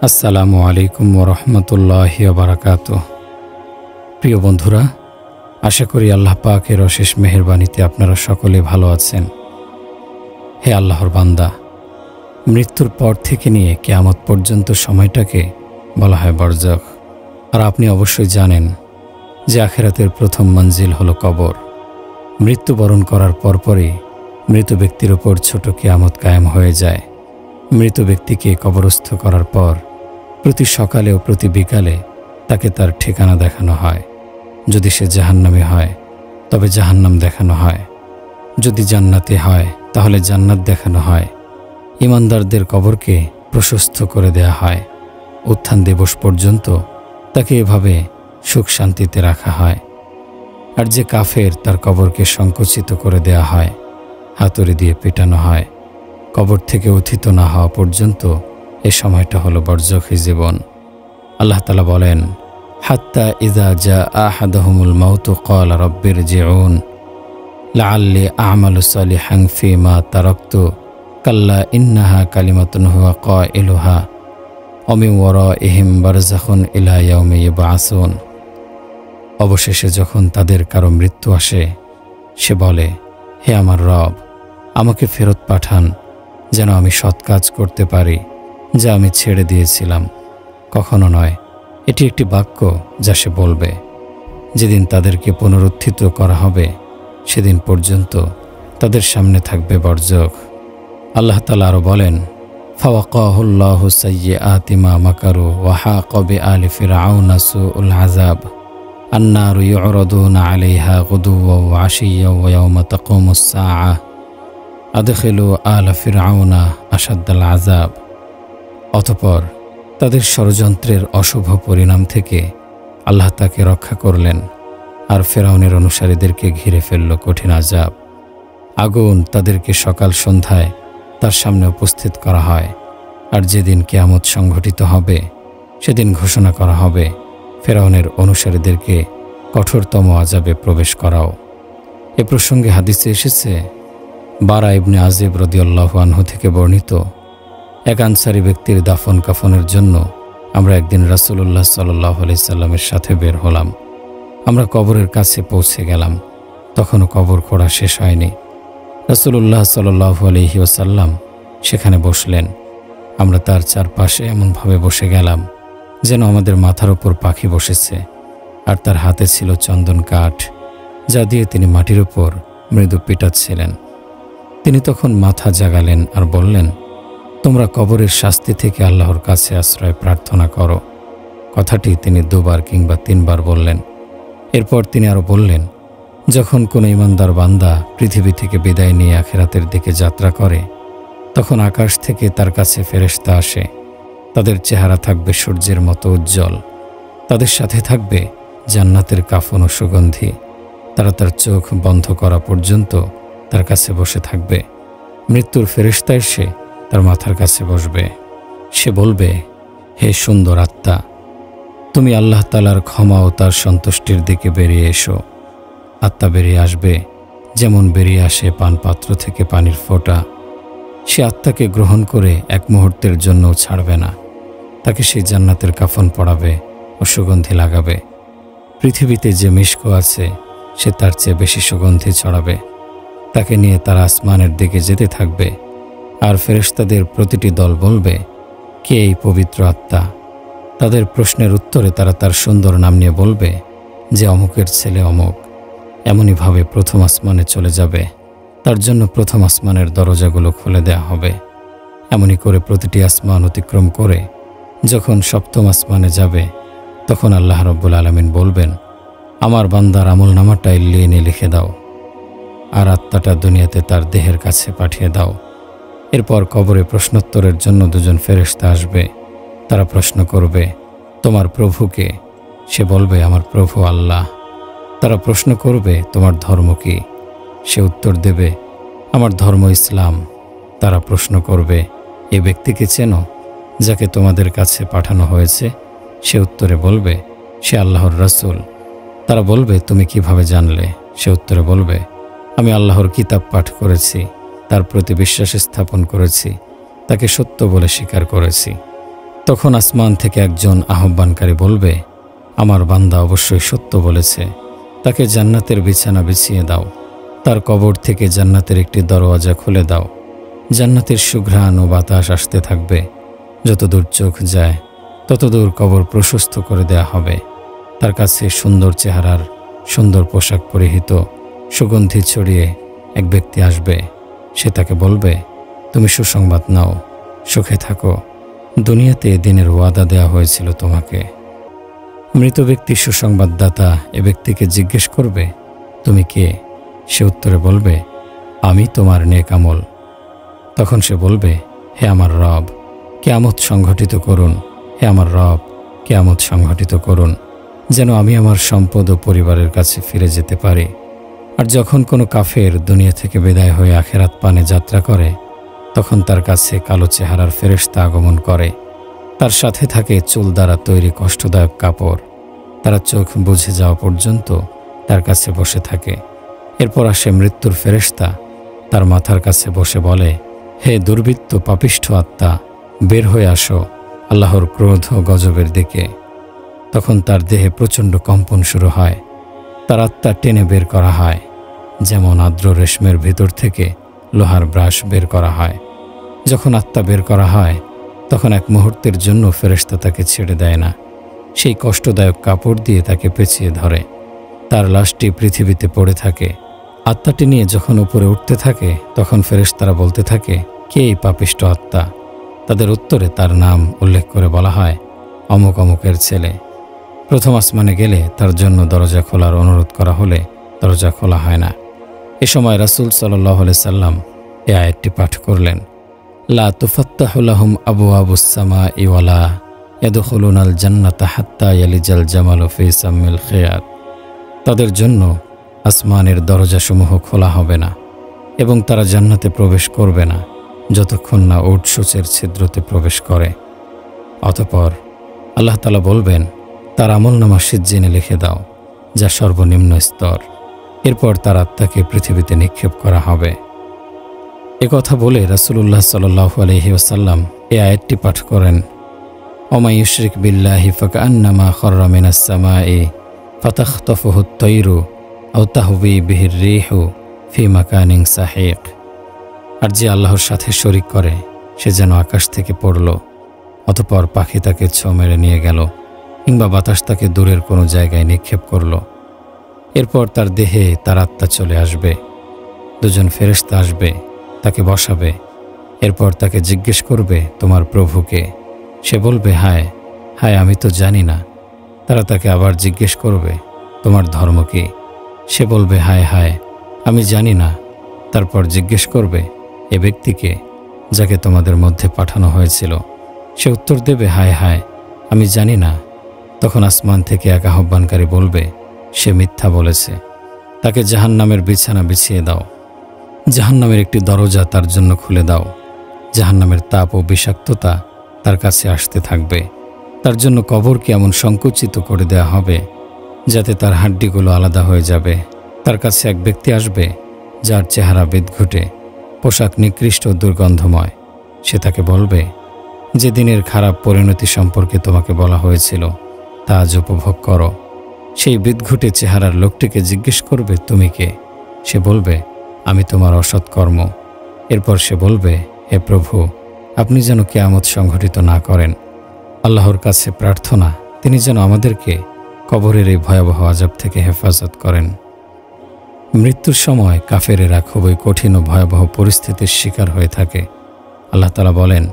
আসসালামু আলাইকুম ওরহমতুল্লাহি ওবারাকাতুহ। প্রিয় বন্ধুরা, আশা করি আল্লাহ পাকের অশেষ মেহেরবানিতে আপনারা সকলে ভালো আছেন। হে আল্লাহর বান্দা, মৃত্যুর পর থেকে নিয়ে কিয়ামত পর্যন্ত সময়টাকে বলা হয় বরজখ। আর আপনি অবশ্যই জানেন যে আখিরাতের প্রথম মঞ্জিল হলো কবর। মৃত্যুবরণ করার পরপরই মৃত ব্যক্তির ওপর ছোট কিয়ামত কায়েম হয়ে যায়। মৃত ব্যক্তিকে কবরস্থ করার পর প্রতি সকালে ও প্রতি বিকালে তাকে তার ঠিকানা দেখানো হয়। যদি সে জাহান্নামী হয় তবে জাহান্নাম দেখানো হয়, যদি জান্নাতে হয় তাহলে জান্নাত দেখানো হয়। ঈমানদারদের কবরকে প্রশস্ত করে দেয়া হয়। উত্থান দিবস পর্যন্ত তাকে এভাবে সুখ শান্তিতে রাখা হয়। আর যে কাফের, তার কবরকে সংকুচিত করে দেয়া হয়, হাতুড়ি দিয়ে পেটানো হয়। কবর থেকে উত্থিত না হওয়া পর্যন্ত এ সময়টা হলো বরজখী জীবন। আল্লাহ তাআলা বলেন, হাত্তা ইযা জাআ আহাদাহুমুল মাউতু ক্বালা রাব্বিরজিউন লাআল্লি আ'মালু সালিহান ফীমা তারাকতু কাল্লা ইন্নাহা কালিমাতুন হুয়া কাইলুহা ওয়া মিন ওয়ারাইহিম বারযাখুন ইলা ইয়াউমি ইউবআসুন। অবশেষে যখন তাদের কারো মৃত্যু আসে, সে বলে, হে আমার রব, আমাকে ফেরত পাঠান যেন আমি সৎ কাজ করতে পারি যা আমি ছেড়ে দিয়েছিলাম। কখনো নয়, এটি একটি বাক্য যা সে বলবে। যেদিন তাদেরকে পুনরুত্থিত করা হবে সেদিন পর্যন্ত তাদের সামনে থাকবে বরজখ। আল্লাহ তাআলা আরও বলেন, ফাওয়াকাহুল্লাহু সাইয়্যাতি মা মাকারু ওয়া হাকা বিআলি ফিরআউনা সুউল আযাব আন্নারু ইউরাদুনা আলাইহা গুদুওয়ান ওয়া আশিয়্যান ওয়া ইয়াওমা তাকুমুস সাআহ আদখিলু আলা ফিরআউনা আশাদ্দাল আযাব। অতঃপর তাদের ষড়যন্ত্রের অশুভ পরিণাম থেকে আল্লাহ তাকে রক্ষা করলেন, আর ফেরাউনের অনুসারীদেরকে ঘিরে ফেলল কঠিন আযাব। আগুন তাদেরকে সকাল সন্ধ্যায় তার সামনে উপস্থিত করা হয়। আর যেদিন কিয়ামত সংঘটিত হবে সেদিন ঘোষণা করা হবে, ফেরাউনের অনুসারীদেরকে কঠোরতম আযাবে প্রবেশ করাও। এ প্রসঙ্গে হাদিসে এসেছে, বারা ইবনে আজিব রাদিয়াল্লাহু আনহু থেকে বর্ণিত, এক আনসারী ব্যক্তির দাফন কাফনের জন্য আমরা একদিন রাসূলুল্লাহ সাল্লাল্লাহু আলাইহি সাল্লামের সাথে বের হলাম। আমরা কবরের কাছে পৌঁছে গেলাম, তখনও কবর খোঁড়া শেষ হয়নি। রাসূলুল্লাহ সাল্লাল্লাহু আলাইহি ওয়াসাল্লাম সেখানে বসলেন। আমরা তার চারপাশে এমনভাবে বসে গেলাম যেন আমাদের মাথার উপর পাখি বসেছে। আর তার হাতে ছিল চন্দন কাঠ, যা দিয়ে তিনি মাটির উপর মৃদু পিটাচ্ছিলেন। তিনি তখন মাথা জাগালেন আর বললেন, তোমরা কবরের শাস্তি থেকে আল্লাহর কাছে আশ্রয় প্রার্থনা করো। কথাটি তিনি 2 বার কিংবা 3 বার বললেন। এরপর তিনি আরও বললেন, যখন কোনো ঈমানদার বান্দা পৃথিবী থেকে বিদায় নিয়ে আখিরাতের দিকে যাত্রা করে, তখন আকাশ থেকে তার কাছে ফেরেশতা আসে। তাদের চেহারা থাকবে সূর্যের মতো উজ্জ্বল, তাদের সাথে থাকবে জান্নাতের কাফন ও সুগন্ধি। তারা তার চোখ বন্ধ করা পর্যন্ত তার কাছে বসে থাকবে। মৃত্যুর ফেরেশতা এসে তার মাথার কাছে বসবে। সে বলবে, হে সুন্দর আত্মা, তুমি আল্লাহ তাআলার ক্ষমা ও তার সন্তুষ্টির দিকে বেরিয়ে এসো। আত্মা বেরিয়ে আসবে যেমন বেরিয়ে আসে পানপাত্র থেকে পানির ফোঁটা। সে আত্মাকে গ্রহণ করে এক মুহূর্তের জন্যও ছাড়বে না। তাকে সেই জান্নাতের কাফন পরাবে ও সুগন্ধি লাগাবে। পৃথিবীতে যে মিশক আছে সে তার চেয়ে বেশি সুগন্ধি ছড়াবে। তাকে নিয়ে তারা আসমানের দিকে যেতে থাকবে। আর ফেরেশতাদের প্রতিটি দল বলবে, কে এই পবিত্র আত্মা? তাদের প্রশ্নের উত্তরে তারা তার সুন্দর নাম নিয়ে বলবে যে অমুকের ছেলে অমুক। এমনইভাবে প্রথম আসমানে চলে যাবে। তার জন্য প্রথম আসমানের দরজাগুলো খুলে দেয়া হবে। এমনই করে প্রতিটি আসমান অতিক্রম করে যখন সপ্তম আসমানে যাবে, তখন আল্লাহ রাব্বুল আলামিন বলবেন, আমার বান্দার আমলনামাটা ইল্লিয়িনে লিখে দাও, আর আত্মাটা দুনিয়াতে তার দেহের কাছে পাঠিয়ে দাও। এরপর কবরে প্রশ্নোত্তরের জন্য 2 জন ফেরেশতা আসবে। তারা প্রশ্ন করবে, তোমার প্রভুকে? সে বলবে, আমার প্রভু আল্লাহ। তারা প্রশ্ন করবে, তোমার ধর্ম কি? সে উত্তর দেবে, আমার ধর্ম ইসলাম। তারা প্রশ্ন করবে, এ ব্যক্তিকে চেনো যাকে তোমাদের কাছে পাঠানো হয়েছে? সে উত্তরে বলবে, সে আল্লাহর রাসূল। তারা বলবে, তুমি কিভাবে জানলে? সে উত্তরে বলবে, আমি আল্লাহর কিতাব পাঠ করেছি, তার প্রতি বিশ্বাস স্থাপন করেছি, তাকে সত্য বলে স্বীকার করেছি। তখন আসমান থেকে একজন আহ্বানকারী বলবে, আমার বান্দা অবশ্যই সত্য বলেছে, তাকে জান্নাতের বিছানা বিছিয়ে দাও, তার কবর থেকে জান্নাতের একটি দরওয়াজা খুলে দাও। জান্নাতের সুঘ্রাণ ও বাতাস আসতে থাকবে, যতদূর চোখ যায় ততদূর কবর প্রশস্ত করে দেয়া হবে। তার কাছে সুন্দর চেহারার, সুন্দর পোশাক পরিহিত, সুগন্ধি ছড়িয়ে এক ব্যক্তি আসবে। সে তাকে বলবে, তুমি সুসংবাদ নাও, সুখে থাকো, দুনিয়াতে দিনের ওয়াদা দেয়া হয়েছিল তোমাকে। মৃত ব্যক্তি সুসংবাদদাতা এ ব্যক্তিকে জিজ্ঞেস করবে, তুমি কে? সে উত্তরে বলবে, আমি তোমার নেক আমল। তখন সে বলবে, হে আমার রব, কিয়ামত সংঘটিত করুন, হে আমার রব, কিয়ামত সংঘটিত করুন, যেন আমি আমার সম্পদ ও পরিবারের কাছে ফিরে যেতে পারি। আর যখন কোনো কাফের দুনিয়া থেকে বিদায় হয়ে আখেরাত পানে যাত্রা করে, তখন তার কাছে কালো চেহারার ফেরেশতা আগমন করে। তার সাথে থাকে চুল দ্বারা তৈরি কষ্টদায়ক কাপড়। তারা চোখ বুঝে যাওয়া পর্যন্ত তার কাছে বসে থাকে। এরপর আসে মৃত্যুর ফেরেশতা, তার মাথার কাছে বসে বলে, হে দুর্বৃত্ত পাপিষ্ঠ আত্মা, বের হয়ে আসো আল্লাহর ক্রোধ ও গজবের দিকে। তখন তার দেহে প্রচণ্ড কম্পন শুরু হয়। তার আত্মা টেনে বের করা হয়, যেমন আর্দ্র রেশমের ভিতর থেকে লোহার ব্রাশ বের করা হয়। যখন আত্মা বের করা হয়, তখন এক মুহূর্তের জন্য ফেরেশতা তাকে ছেড়ে দেয় না। সেই কষ্টদায়ক কাপড় দিয়ে তাকে পেঁচিয়ে ধরে। তার লাশটি পৃথিবীতে পড়ে থাকে। আত্মাটি নিয়ে যখন উপরে উঠতে থাকে, তখন ফেরেশতারা বলতে থাকে, কে এই পাপিষ্ঠ আত্মা? তাদের উত্তরে তার নাম উল্লেখ করে বলা হয়, অমুক অমুকের ছেলে। প্রথম আসমানে গেলে তার জন্য দরজা খোলার অনুরোধ করা হলে দরজা খোলা হয় না। এ সময় রাসূল সাল্লাল্লাহু আলাইহি সাল্লাম এই আয়াতটি পাঠ করলেন, লা তুফাত্তাহু লাহুম আবওয়াবুস সামাই ওয়ালা ইয়াদখুলুনাল জান্নাতা হাত্তা ইয়ালিজাল জামালু ফি সাম্মিল খিয়াত। তাদের জন্য আসমানের দরজাসমূহ খোলা হবে না এবং তারা জান্নাতে প্রবেশ করবে না যতক্ষণ না উট সূচের ছিদ্রতে প্রবেশ করে। অতঃপর আল্লাহ তাআলা বলবেন, তার আমলনামা সিজ্জিনে লিখে দাও, যা সর্বনিম্ন স্তর। এরপর তার আত্মাকে পৃথিবীতে নিক্ষেপ করা হবে। এ কথা বলে রাসূলুল্লাহ সাল্লাল্লাহু আলাইহি ওয়াসাল্লাম এই আয়াতটি পাঠ করেন, ওমা ইউশরিক বিল্লাহি ফাকান্নামা খাররা মিনাস সামাই ফাতাখতাফুহু আত-তায়রু আও তাহবি বিহির রিহু ফি মাকানিন সাহিক। আর যে আল্লাহর সাথে শরিক করে, সে যেন আকাশ থেকে পড়ল, অতঃপর পাখি তাকে ছো মেরে নিয়ে গেল, কিংবা বাতাস তাকে দূরের কোনো জায়গায় নিক্ষেপ করল। এরপর তার দেহে তার আত্মা চলে আসবে। দুজন ফেরেশতা আসবে, তাকে বসাবে। এরপর তাকে জিজ্ঞেস করবে, তোমার প্রভুকে? সে বলবে, হায় হায়, আমি তো জানি না। তারা তাকে আবার জিজ্ঞেস করবে, তোমার ধর্ম কি? সে বলবে, হায় হায়, আমি জানি না। তারপর জিজ্ঞেস করবে, এ ব্যক্তিকে যাকে তোমাদের মধ্যে পাঠানো হয়েছিল? সে উত্তর দেবে, হায় হায়, আমি জানি না। তখন আসমান থেকে এক আহ্বানকারী বলবে, সে মিথ্যা বলেছে, তাকে জাহান্নামের বিছানা বিছিয়ে দাও, জাহান্নামের একটি দরজা তার জন্য খুলে দাও। জাহান্নামের তাপ ও বিষাক্ততা তার কাছে আসতে থাকবে। তার জন্য কবরকে এমন সংকুচিত করে দেয়া হবে যাতে তার হাড্ডিগুলো আলাদা হয়ে যাবে। তার কাছে এক ব্যক্তি আসবে, যার চেহারা বিদঘুটে, পোশাক নিকৃষ্ট ও দুর্গন্ধময়। সে তাকে বলবে, যে দিনের খারাপ পরিণতি সম্পর্কে তোমাকে বলা হয়েছিল তা আজ উপভোগ করো। সেই বিদঘুটে চেহারার লোকটিকে জিজ্ঞেস করবে, তুমি কে? সে বলবে, আমি তোমার অসৎকর্ম। এরপর সে বলবে, হে প্রভু, আপনি যেন কিয়ামত সংঘটিত না করেন। আল্লাহর কাছে প্রার্থনা, তিনি যেন আমাদেরকে কবরের এই ভয়াবহ আযাব থেকে হেফাজত করেন। মৃত্যুর সময় কাফেরেরা খুবই কঠিন ও ভয়াবহ পরিস্থিতির শিকার হয়ে থাকে। আল্লাহ তাআলা বলেন,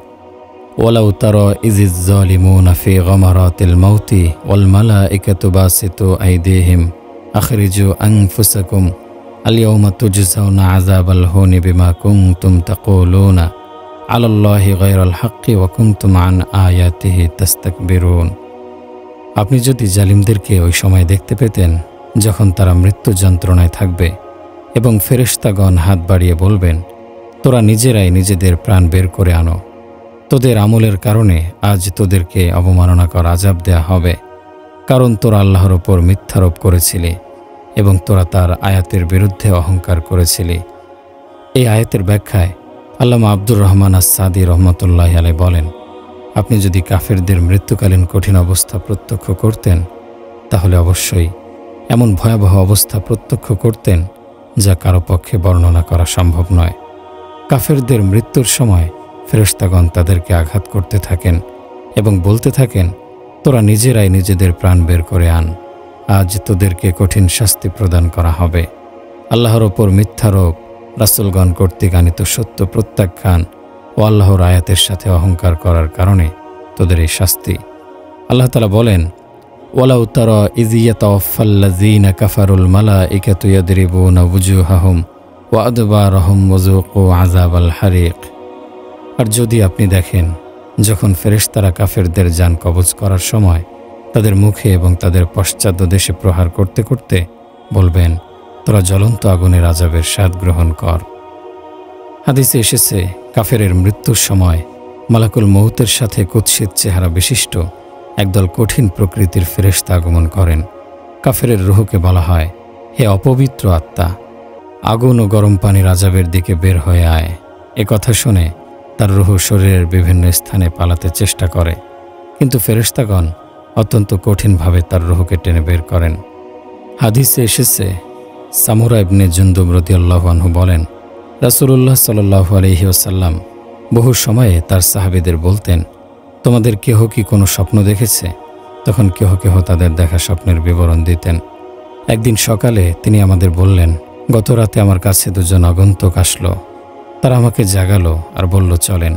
ওয়ালাউ তারা ইজিজ যালিমুনা ফি গামারাতিল মাউতি ওয়াল মালাইকাতু বাসিতু আইদিহিম আখরিজু আনফুসাকুম আল-ইয়াওমা তুজজাউনা আযাবাল হুনি বিমা কুনতুম তাকুলুনা আলাল্লাহি গায়রাল হাক্কি ওয়া কুনতুম আন আয়াতিহি তাস্তাকবিরুন। আপনি যদি জালিমদেরকে ওই সময় দেখতে পেতেন যখন তারা মৃত্যু যন্ত্রণায় থাকবে এবং ফেরেশতাগণ হাত বাড়িয়ে বলবেন, তোরা নিজেরাই নিজেদের প্রাণ বের করে আনো, তোদের আমলের কারণে আজ তোদেরকে অবমাননাকর আযাব দেয়া হবে, কারণ তোরা আল্লাহর ওপর মিথ্যারোপ করেছিলি এবং তোরা তার আয়াতের বিরুদ্ধে অহংকার করেছিলি। এই আয়াতের ব্যাখ্যায় আল্লামা আব্দুর রহমান আস-সাদি রহমতুল্লাহি আলাইহি বলেন, আপনি যদি কাফেরদের মৃত্যুকালীন কঠিন অবস্থা প্রত্যক্ষ করতেন, তাহলে অবশ্যই এমন ভয়াবহ অবস্থা প্রত্যক্ষ করতেন যা কারো পক্ষে বর্ণনা করা সম্ভব নয়। কাফেরদের মৃত্যুর সময় ফেরেশতাগণ তাদেরকে আঘাত করতে থাকেন এবং বলতে থাকেন, তোরা নিজেরাই নিজেদের প্রাণ বের করে আন, আজ তোদেরকে কঠিন শাস্তি প্রদান করা হবে। আল্লাহর ওপর মিথ্যারোপ, রাসূলগণ কর্তৃক আনিত সত্য প্রত্যাখ্যান ও আল্লাহর আয়াতের সাথে অহংকার করার কারণে তোদের এই শাস্তি। আল্লাহ তাআলা বলেন, ওয়ালাউ তারা ইয ইয়াতাওয়াফাল্লাযীনা কাফারুল মালাইকাতু ইয়াদরিবুনা ওয়ুজুহাহুম ওয়া আদবারহুম ওয়াযুকু আযাবাল হারিক। আর যদি আপনি দেখেন, যখন ফেরেশতারা কাফেরদের জান কবজ করার সময় তাদের মুখে এবং তাদের পশ্চাৎ দেশে প্রহার করতে করতে বলবেন, তোরা জ্বলন্ত আগুনের আযাবের স্বাদ গ্রহণ কর। হাদিসে এসেছে, কাফেরের মৃত্যুর সময় মালাকুল মউতের সাথে কুৎসিত চেহারা বিশিষ্ট একদল কঠিন প্রকৃতির ফেরেশতা আগমন করেন। কাফেরের রূহকে বলা হয়, হে অপবিত্র আত্মা, আগুন ও গরম পানির আযাবের দিকে বের হয়ে আয়। এ কথা শুনে তার রূহ শরীরের বিভিন্ন স্থানে পালাতে চেষ্টা করে, কিন্তু ফেরেশতাগণ অত্যন্ত কঠিনভাবে তার রূহকে টেনে বের করেন। হাদিসে এসেছে, সামুরা ইবনে জুনদুব রাদিয়াল্লাহু আনহু বলেন, রাসূলুল্লাহ সাল্লাল্লাহু আলাইহি ওয়াসাল্লাম বহু সময়ে তার সাহাবীদের বলতেন, তোমাদের কেহ কি কোনো স্বপ্ন দেখেছে? তখন কেহ কেহ তাদের দেখা স্বপ্নের বিবরণ দিতেন। একদিন সকালে তিনি আমাদের বললেন, গত রাতে আমার কাছে দুজন আগন্তুক আসলো। তারা আমাকে জাগালো আর বলল, চলেন।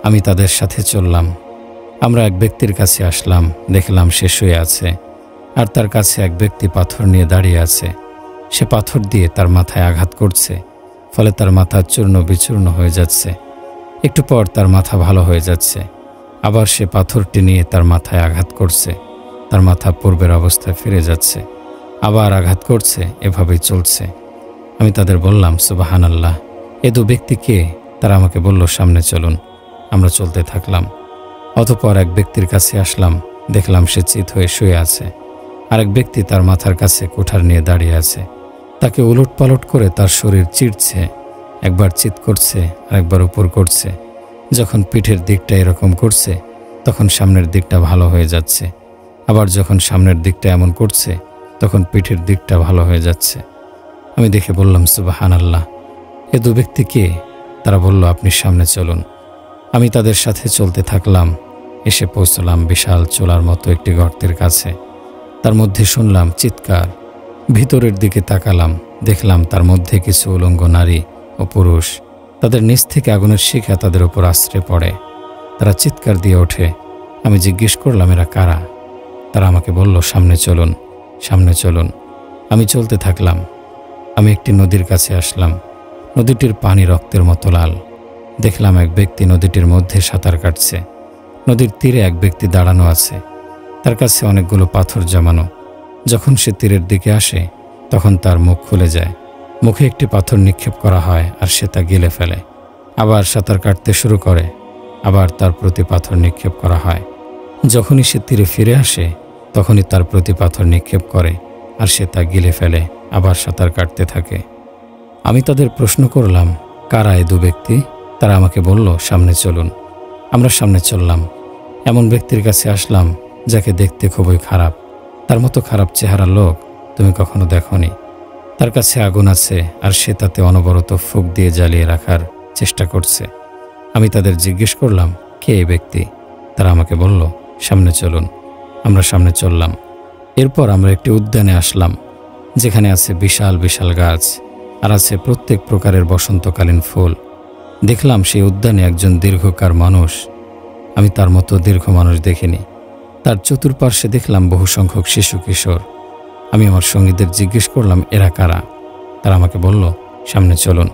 আমি তাদের সাথে চললাম। আমরা এক ব্যক্তির কাছে আসলাম, দেখলাম সে শুয়ে আছে, আর তার কাছে এক ব্যক্তি পাথর নিয়ে দাঁড়িয়ে আছে। সে পাথর দিয়ে তার মাথায় আঘাত করছে, ফলে তার মাথা চূর্ণ বিচূর্ণ হয়ে যাচ্ছে। একটু পর তার মাথা ভালো হয়ে যাচ্ছে, আবার সে পাথরটি নিয়ে তার মাথায় আঘাত করছে, তার মাথা পূর্বের অবস্থায় ফিরে যাচ্ছে, আবার আঘাত করছে, এভাবেই চলছে। আমি তাদের বললাম, সুবহানাল্লাহ, এ দু ব্যক্তি কে? তারা আমাকে বলল, সামনে চলুন। আমরা চলতে থাকলাম। অতঃপর এক ব্যক্তির কাছে আসলাম, দেখলাম সে চিত হয়ে শুয়ে আছে। আরেক ব্যক্তি তার মাথার কাছে কুঠার নিয়ে দাঁড়িয়ে আছে। তাকে উলটপালট করে তার শরীর চিড়ছে, একবার চিৎ করছে, আরেকবার উপর করছে। যখন পিঠের দিকটা এরকম করছে, তখন সামনের দিকটা ভালো হয়ে যাচ্ছে, আবার যখন সামনের দিকটা এমন করছে, তখন পিঠের দিকটা ভালো হয়ে যাচ্ছে। আমি দেখে বললাম, সুবহানাল্লাহ, এ দু ব্যক্তি কে? তারা বলল, আপনি সামনে চলুন। আমি তাদের সাথে চলতে থাকলাম। এসে পৌঁছলাম বিশাল চোলার মতো একটি গর্তের কাছে। তার মধ্যে শুনলাম চিৎকার। ভিতরের দিকে তাকালাম, দেখলাম তার মধ্যে কিছু উলঙ্গ নারী ও পুরুষ। তাদের নিচ থেকে আগুনের শিখা তাদের উপর আশ্রে পড়ে। তারা চিৎকার দিয়ে ওঠে। আমি জিজ্ঞেস করলাম, এরা কারা? তারা আমাকে বলল, সামনে চলুন, সামনে চলুন। আমি চলতে থাকলাম। আমি একটি নদীর কাছে আসলাম। নদীটির পানি রক্তের মতো লাল। দেখলাম এক ব্যক্তি নদীটির মধ্যে সাঁতার কাটছে। নদীর তীরে এক ব্যক্তি দাঁড়ানো আছে, তার কাছে অনেকগুলো পাথর জমানো। যখন সে তীরের দিকে আসে, তখন তার মুখ খুলে যায়। মুখে একটি পাথর নিক্ষেপ করা হয় আর সে তা গিলে ফেলে। আবার সাঁতার কাটতে শুরু করে, আবার তার প্রতি পাথর নিক্ষেপ করা হয়। যখনই সে তীরে ফিরে আসে, তখনই তার প্রতি পাথর নিক্ষেপ করে আর সে তা গিলে ফেলে, আবার সাঁতার কাটতে থাকে। আমি তাদের প্রশ্ন করলাম, কারা এ দু ব্যক্তি? তারা আমাকে বলল, সামনে চলুন। আমরা সামনে চললাম। এমন ব্যক্তির কাছে আসলাম যাকে দেখতে খুবই খারাপ। তার মতো খারাপ চেহারা লোক তুমি কখনো দেখোনি। তার কাছে আগুন আছে আর সে তাতে অনবরত ফুঁক দিয়ে জ্বালিয়ে রাখার চেষ্টা করছে। আমি তাদের জিজ্ঞেস করলাম, কে এই ব্যক্তি? তারা আমাকে বলল, সামনে চলুন। আমরা সামনে চললাম। এরপর আমরা একটি উদ্যানে আসলাম, যেখানে আছে বিশাল বিশাল গাছ আর আছে প্রত্যেক প্রকারের বসন্তকালীন ফুল। দেখলাম সেই উদ্যানে একজন দীর্ঘকায় মানুষ। আমি তার মতো দীর্ঘ মানুষ দেখিনি। তার চতুর্পার্শ্বে দেখলাম বহু সংখ্যক শিশু কিশোর। আমি আমার সঙ্গীদের জিজ্ঞেস করলাম, এরা কারা? তারা আমাকে বলল, সামনে চলুন।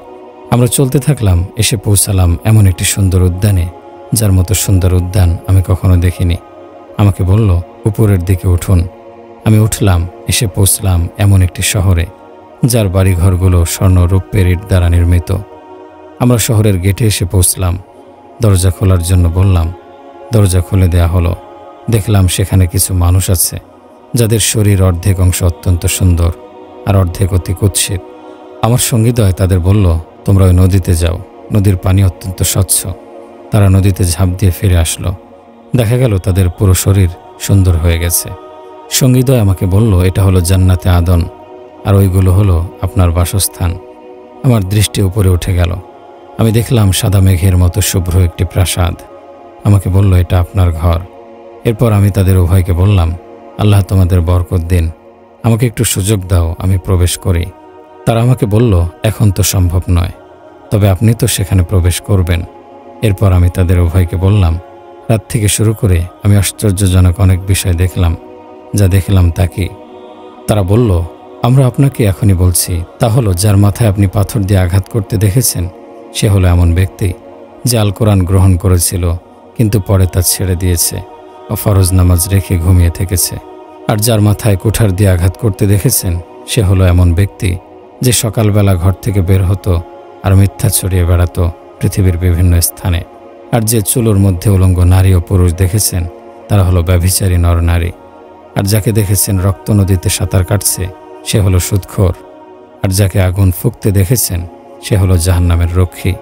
আমরা চলতে থাকলাম। এসে পৌঁছালাম এমন একটি সুন্দর উদ্যানে, যার মতো সুন্দর উদ্যান আমি কখনো দেখিনি। আমাকে বলল, উপরের দিকে উঠুন। আমি উঠলাম। এসে পৌঁছলাম এমন একটি শহরে, যার বাড়িঘরগুলো স্বর্ণ রৌপ্যের ইট দ্বারা নির্মিত। আমরা শহরের গেটে এসে পৌঁছলাম। দরজা খোলার জন্য বললাম, দরজা খুলে দেয়া হলো। দেখলাম সেখানে কিছু মানুষ আছে, যাদের শরীর অর্ধেক অংশ অত্যন্ত সুন্দর আর অর্ধেক অতি কুৎসিত। আমার সঙ্গীদ্বয় তাদের বলল, তোমরা ওই নদীতে যাও, নদীর পানি অত্যন্ত স্বচ্ছ। তারা নদীতে ঝাঁপ দিয়ে ফিরে আসলো। দেখা গেল তাদের পুরো শরীর সুন্দর হয়ে গেছে। সঙ্গীদ্বয় আমাকে বলল, এটা হলো জান্নাতে আদন, আর ওইগুলো হলো আপনার বাসস্থান। আমার দৃষ্টি উপরে উঠে গেল। আমি দেখলাম সাদা মেঘের মতো শুভ্র একটি প্রাসাদ। আমাকে বলল, এটা আপনার ঘর। এরপর আমি তাদের উভয়কে বললাম, আল্লাহ তোমাদের বরকত দিন, আমাকে একটু সুযোগ দাও, আমি প্রবেশ করি। তারা আমাকে বলল, এখন তো সম্ভব নয়, তবে আপনি তো সেখানে প্রবেশ করবেন। এরপর আমি তাদের উভয়কে বললাম, রাত থেকে শুরু করে আমি আশ্চর্যজনক অনেক বিষয় দেখলাম। যা দেখলাম তা কি? তারা বলল, আমরা আপনাকে এখনই বলছি। তা হলো, যার মাথায় আপনি পাথর দিয়ে আঘাত করতে দেখেছেন, সে হলো এমন ব্যক্তি যে আল কোরআন গ্রহণ করেছিল, কিন্তু পরে তা ছেড়ে দিয়েছে ও ফরজ নামাজ রেখে ঘুমিয়ে থেকেছে। আর যার মাথায় কুঠার দিয়ে আঘাত করতে দেখেছেন, সে হলো এমন ব্যক্তি যে সকালবেলা ঘর থেকে বের হতো আর মিথ্যা ছড়িয়ে বেড়াতো পৃথিবীর বিভিন্ন স্থানে। আর যে চুলোর মধ্যে উলঙ্গ নারী ও পুরুষ দেখেছেন, তারা হলো ব্যভিচারী নর নারী। আর যাকে দেখেছেন রক্ত নদীতে সাঁতার কাটছে, সে হলো সুদখোর। আর যাকে আগুন ফুঁকতে দেখেছেন, সে হলো জাহান্নামের রক্ষী।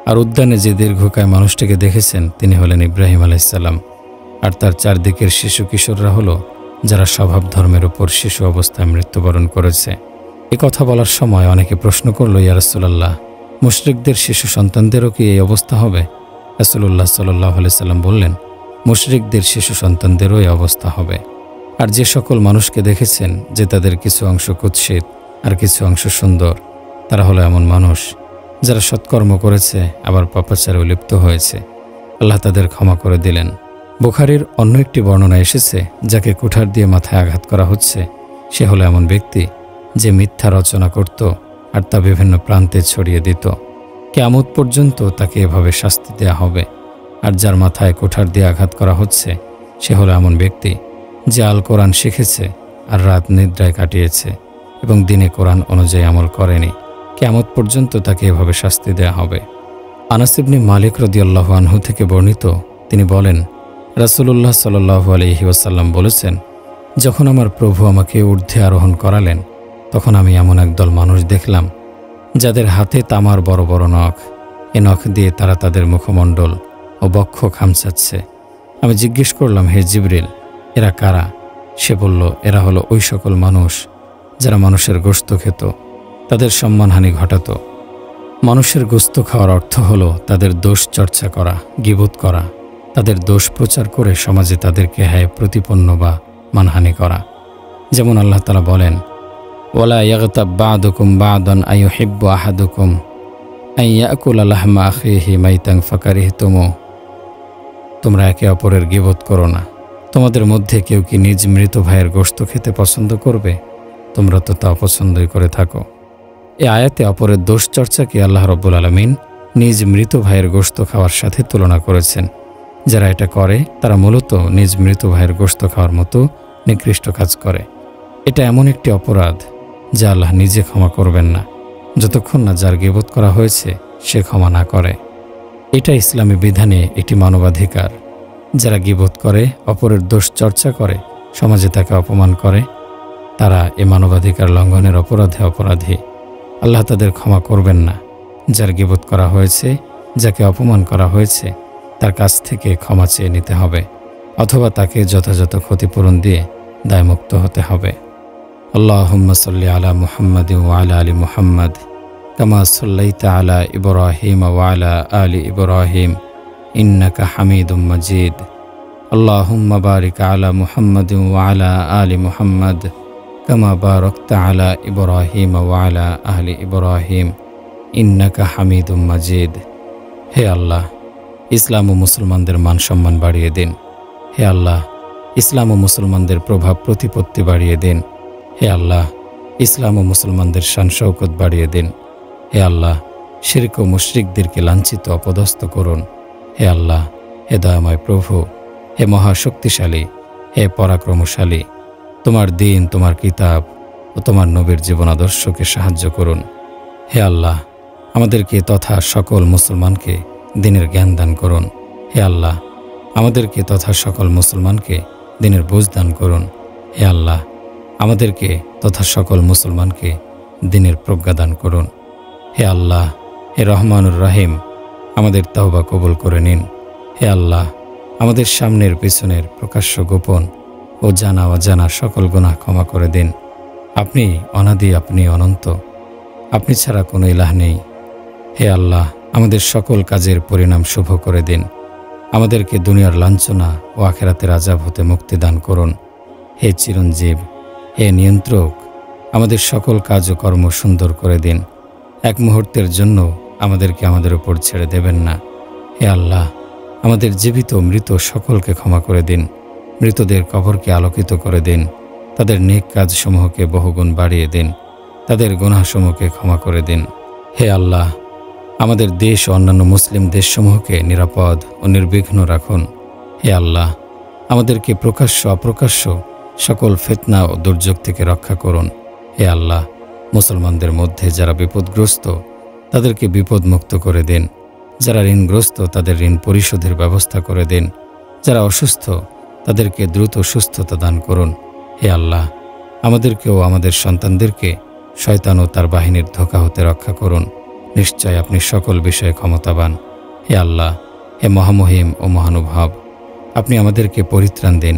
আর উদ্যানে যে দীর্ঘকায় মানুষটিকে দেখেছেন, তিনি হলেন ইব্রাহিম আলাইসাল্লাম। আর তার চারদিকের শিশু কিশোররা হলো যারা স্বভাব ধর্মের উপর শিশু অবস্থায় মৃত্যুবরণ করেছে। এ কথা বলার সময় অনেকে প্রশ্ন করল, ইয়া রাসূলুল্লাহ, মুশরিকদের শিশু সন্তানদেরও কি এই অবস্থা হবে? রাসূলুল্লাহ সাল্লাল্লাহু আলাইহি সাল্লাম বললেন, মুশরিকদের শিশু সন্তানদেরও এই অবস্থা হবে। আর যে সকল মানুষকে দেখেছেন যে তাদের কিছু অংশ কুৎসিত আর কিছু অংশ সুন্দর, তারা হলো এমন মানুষ যারা সৎকর্ম করেছে আবার পাপাচারে লিপ্ত হয়েছে। আল্লাহ তাদের ক্ষমা করে দিলেন। বুখারীর অন্য একটি বর্ণনা এসেছে, যাকে কুঠার দিয়ে মাথায় আঘাত করা হচ্ছে, সে হলো এমন ব্যক্তি যে মিথ্যা রচনা করত আর তা বিভিন্ন প্রান্তে ছড়িয়ে দিত। কিয়ামত পর্যন্ত তাকে এভাবে শাস্তি দেয়া হবে। আর যার মাথায় কুঠার দিয়ে আঘাত করা হচ্ছে, সে হলো এমন ব্যক্তি যে আল কোরআন শিখেছে আর রাত নিদ্রায় কাটিয়েছে এবং দিনে কোরআন অনুযায়ী আমল করেনি। কিয়ামত পর্যন্ত তাকে এভাবে শাস্তি দেয়া হবে। আনাস ইবনে মালিক রাদিয়াল্লাহু আনহু থেকে বর্ণিত, তিনি বলেন, রাসূলুল্লাহ সাল্লাল্লাহু আলাইহি ওয়াসাল্লাম বলেছেন, যখন আমার প্রভু আমাকে ঊর্ধ্বে আরোহণ করালেন, তখন আমি এমন একদল মানুষ দেখলাম যাদের হাতে তামার বড় বড় নখ। এ নখ দিয়ে তারা তাদের মুখমণ্ডল ও বক্ষ খামচাচ্ছে। আমি জিজ্ঞেস করলাম, হে জিবরিল, এরা কারা? সে বলল, এরা হলো ওই সকল মানুষ যারা মানুষের গোশত খেত, তাদের সম্মানহানি ঘটাত। মানুষের গোশত খাওয়ার অর্থ হলো তাদের দোষ চর্চা করা, গীবত করা, তাদের দোষ প্রচার করে সমাজে তাদেরকে হায় প্রতিপন্ন বা মানহানি করা। যেমন আল্লাহ তাআলা বলেন, ওয়ালা ইয়াগতাব বা'দুকুম বা'দান আইয়ুহিব্বু আহাদুকুম আন ইয়াকুলা লাহমা আখিহি মাইতান ফাকারিহতুমু। তোমরা একে অপরের গীবত করো না। তোমাদের মধ্যে কেউ কি নিজ মৃত ভাইয়ের গোশত খেতে পছন্দ করবে? তোমরা তো তা অপছন্দই করে থাকো। এ আয়াতে অপরের দোষ চর্চাকে আল্লাহ রাব্বুল আলামিন নিজ মৃত ভাইয়ের গোশত খাওয়ার সাথে তুলনা করেছেন। যারা এটা করে তারা মূলত নিজ মৃত ভাইয়ের গোশত খাওয়ার মতো নিকৃষ্ট কাজ করে। এটা এমন একটি অপরাধ যা আল্লাহ নিজে ক্ষমা করবেন না, যতক্ষণ না যার গীবত করা হয়েছে সে ক্ষমা না করে। এটা ইসলামী বিধানে একটি মানবাধিকার। যারা গীবত করে, অপরের দোষ চর্চা করে, সমাজে তাকে অপমান করে, তারা এ মানবাধিকার লঙ্ঘনের অপরাধে অপরাধী। আল্লাহ তাদের ক্ষমা করবেন না। যার গীবত করা হয়েছে, যাকে অপমান করা হয়েছে, তার কাছ থেকে ক্ষমা চেয়ে নিতে হবে, অথবা তাকে যথাযথ ক্ষতিপূরণ দিয়ে দায়মুক্ত হতে হবে। আল্লাহুম্মা সাল্লি আলা মুহাম্মাদিন ওয়া আলা আলি মুহাম্মাদ কামা সাল্লাইতা আলা ইব্রাহিম ওয়া আলা আলি ইব্রাহিম ইন্নাকা হামিদুম মাজিদ। আল্লাহুম্মা বারিক আলা মুহাম্মাদিন ওয়া আলা আলি মুহাম্মাদ কামা বারাকতা আলা ইব্রাহিম ওয়া আলা আলি ইব্রাহিম ইন্নাকা হামিদুম মাজিদ। হে আল্লাহ, ইসলাম ও মুসলমানদের মান সম্মান বাড়িয়ে দিন। হে আল্লাহ, ইসলাম ও মুসলমানদের প্রভাব প্রতিপত্তি বাড়িয়ে দিন। হে আল্লাহ, ইসলাম ও মুসলমানদের শান শৌকত বাড়িয়ে দিন। হে আল্লাহ, শিরক ও মুশরিকদেরকে লাঞ্ছিত অপদস্থ করুন। হে আল্লাহ, হে দয়াময় প্রভু, হে মহাশক্তিশালী, হে পরাক্রমশালী, তোমার দিন, তোমার কিতাব ও তোমার নবীর জীবন আদর্শকে সাহায্য করুন। হে আল্লাহ, আমাদেরকে তথা সকল মুসলমানকে দিনের জ্ঞান দান করুন। হে আল্লাহ, আমাদেরকে তথা সকল মুসলমানকে দিনের বুঝ দান করুন। হে আল্লাহ, আমাদেরকে তথা সকল মুসলমানকে দিনের প্রজ্ঞা দান করুন। হে আল্লাহ, হে রহমানুর রহিম, আমাদের তাওবা কবুল করে নিন। হে আল্লাহ, আমাদের সামনের পিছনের প্রকাশ্য গোপন ও জানা অজানা সকল গুনাহ ক্ষমা করে দিন। আপনি অনাদি, আপনি অনন্ত, আপনি ছাড়া কোনো ইলাহ নেই। হে আল্লাহ, আমাদের সকল কাজের পরিণাম শুভ করে দিন। আমাদেরকে দুনিয়ার লাঞ্ছনা ও আখিরাতের আযাব হতে মুক্তি দান করুন। হে চিরঞ্জীব, হে নিয়ন্ত্রক, আমাদের সকল কাজ ও কর্ম সুন্দর করে দিন। এক মুহূর্তের জন্য আমাদেরকে আমাদের উপর ছেড়ে দেবেন না। হে আল্লাহ, আমাদের জীবিত মৃত সকলকে ক্ষমা করে দিন। মৃতদের কবরকে আলোকিত করে দিন। তাদের নেক কাজসমূহকে বহুগুণ বাড়িয়ে দিন। তাদের গুনাহসমূহকে ক্ষমা করে দিন। হে আল্লাহ, আমাদের দেশ ও অন্যান্য মুসলিম দেশসমূহকে নিরাপদ ও নির্বিঘ্ন রাখুন। হে আল্লাহ, আমাদেরকে প্রকাশ্য অপ্রকাশ্য সকল ফিতনা ও দুর্যোগ থেকে রক্ষা করুন। হে আল্লাহ, মুসলমানদের মধ্যে যারা বিপদগ্রস্ত তাদেরকে বিপদমুক্ত করে দিন। যারা ঋণগ্রস্ত তাদের ঋণ পরিশোধের ব্যবস্থা করে দিন। যারা অসুস্থ তাদেরকে দ্রুত সুস্থতা দান করুন। হে আল্লাহ, আমাদেরকেও আমাদের সন্তানদেরকে শয়তান ও তার বাহিনীর ধোঁকা হতে রক্ষা করুন। নিশ্চয় আপনি সকল বিষয়ে ক্ষমতাবান। হে আল্লাহ, হে মহামহিম ও মহানুভব, আপনি আমাদেরকে পরিত্রাণ দিন।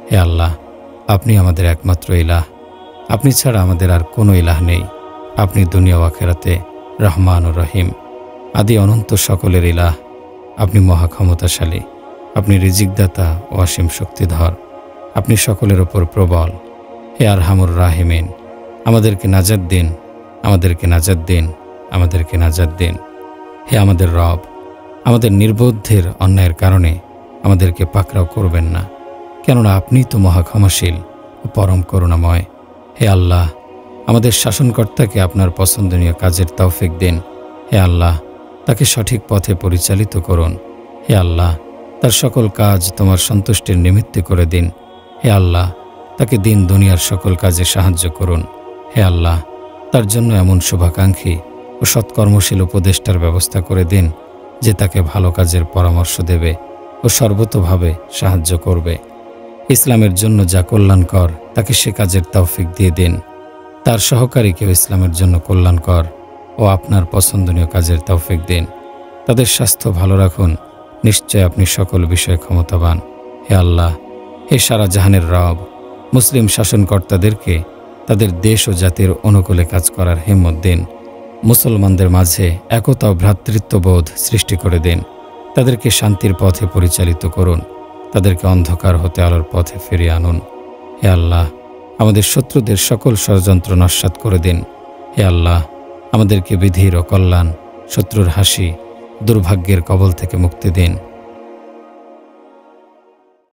হে আল্লাহ, আপনি আমাদের একমাত্র ইলাহ। আপনি ছাড়া আমাদের আর কোনো ইলাহ নেই। আপনি দুনিয়া ও আখিরাতে রহমান ও রহিম, আদি অনন্ত সকলের ইলাহ। আপনি মহাক্ষমতাশালী, আপনি রিজিকদাতা ও অসীম শক্তিধর। আপনি সকলের ওপর প্রবল। হে আরহামুর রাহিমিন, আমাদেরকে নাজাত দিন, আমাদেরকে নাজাত দিন, আমাদেরকে নাজাত দিন। হে আমাদের রব, আমাদের নির্বোধের অন্যায়ের কারণে আমাদেরকে পাকড়াও করবেন না, কেননা আপনিই তো মহাক্ষমাশীল ও পরম করুণাময়। হে আল্লাহ, আমাদের শাসনকর্তাকে আপনার পছন্দনীয় কাজের তৌফিক দিন। হে আল্লাহ, তাকে সঠিক পথে পরিচালিত করুন। হে আল্লাহ, তার সকল কাজ তোমার সন্তুষ্টির নিমিত্তে করে দিন। হে আল্লাহ, তাকে দিন দুনিয়ার সকল কাজে সাহায্য করুন। হে আল্লাহ, তার জন্য এমন শুভাকাঙ্ক্ষী ও সৎকর্মশীল উপদেষ্টার ব্যবস্থা করে দিন যে তাকে ভালো কাজের পরামর্শ দেবে ও সর্বতোভাবে সাহায্য করবে। ইসলামের জন্য যা কল্যাণকর তাকে সে কাজের তৌফিক দিয়ে দিন। তার সহকারীকেও ইসলামের জন্য কল্যাণকর ও আপনার পছন্দনীয় কাজের তৌফিক দিন। তাদের স্বাস্থ্য ভালো রাখুন। নিশ্চয় আপনি সকল বিষয়ে ক্ষমতাবান। হে আল্লাহ, হে সারা জাহানের রব, মুসলিম শাসনকর্তাদেরকে তাদের দেশ ও জাতির অনুকূলে কাজ করার হিম্মত দিন। মুসলমানদের মাঝে একতা ও ভ্রাতৃত্ববোধ সৃষ্টি করে দিন। তাদেরকে শান্তির পথে পরিচালিত করুন। তাদেরকে অন্ধকার হতে আলোর পথে ফিরিয়ে আনুন। হে আল্লাহ, আমাদের শত্রুদের সকল ষড়যন্ত্র নস্যাৎ করে দিন। হে আল্লাহ, আমাদেরকে বিধির ও কল্যাণ, শত্রুর হাসি, দুর্ভাগ্যের কবল থেকে মুক্তি দিন।